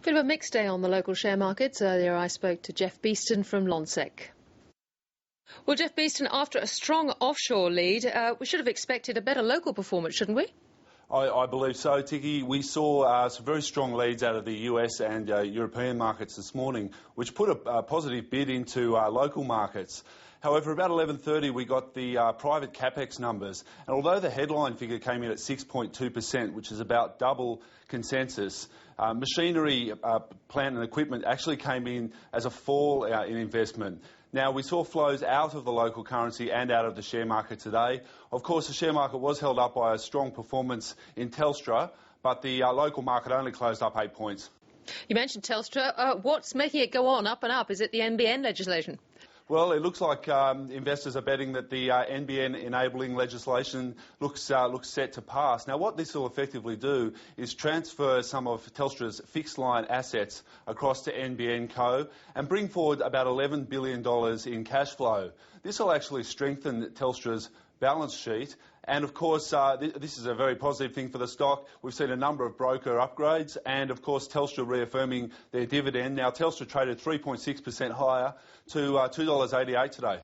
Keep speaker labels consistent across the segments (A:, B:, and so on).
A: Bit of a mixed day on the local share markets. Earlier I spoke to Geoff Beetson from Lonsec. Well, Geoff Beetson, after a strong offshore lead, we should have expected a better local performance, shouldn't we?
B: I believe so, Tiki. We saw some very strong leads out of the US and European markets this morning, which put a positive bid into local markets. However, about 11:30 we got the private capex numbers, and although the headline figure came in at 6.2%, which is about double consensus, machinery, plant and equipment actually came in as a fall in investment. Now, we saw flows out of the local currency and out of the share market today. Of course, the share market was held up by a strong performance in Telstra, but the local market only closed up 8 points.
A: You mentioned Telstra. What's making it go on, up and up? Is it the NBN legislation?
B: Well, it looks like investors are betting that the NBN enabling legislation looks set to pass. Now, what this will effectively do is transfer some of Telstra's fixed line assets across to NBN Co and bring forward about $11 billion in cash flow. This will actually strengthen Telstra's balance sheet. And of course, this is a very positive thing for the stock. We've seen a number of broker upgrades and, of course, Telstra reaffirming their dividend. Now, Telstra traded 3.6% higher to $2.88 today.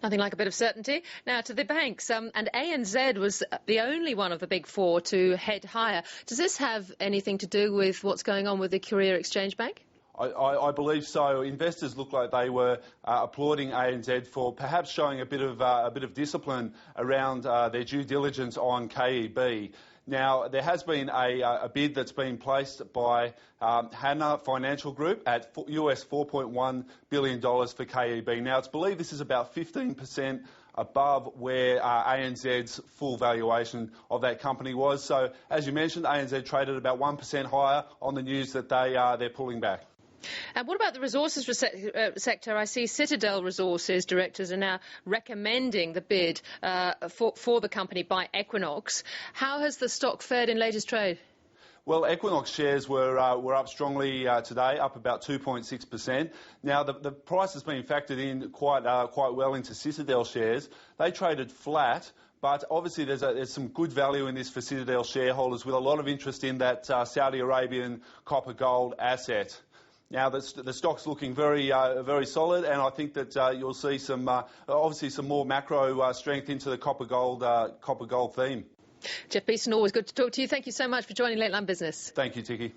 A: Nothing like a bit of certainty. Now to the banks, and ANZ was the only one of the big four to head higher. Does this have anything to do with what's going on with the Courier Exchange Bank?
B: I believe so. Investors look like they were applauding ANZ for perhaps showing a bit of discipline around their due diligence on KEB. Now, there has been a bid that's been placed by Hana Financial Group at US $4.1 billion for KEB. Now, it's believed this is about 15% above where ANZ's full valuation of that company was. So, as you mentioned, ANZ traded about 1% higher on the news that they're pulling back.
A: And what about the resources sector? I see Citadel Resources directors are now recommending the bid for the company by Equinox. How has the stock fared in latest trade?
B: Well, Equinox shares were up strongly today, up about 2.6%. Now, the price has been factored in quite well into Citadel shares. They traded flat. But obviously there's some good value in this for Citadel shareholders with a lot of interest in that Saudi Arabian copper gold asset. Now, the stock's looking very solid, and I think that you'll see obviously some more macro strength into the copper gold theme.
A: Geoff Beetson, always good to talk to you. Thank you so much for joining Late Line Business.
B: Thank you, Tiki.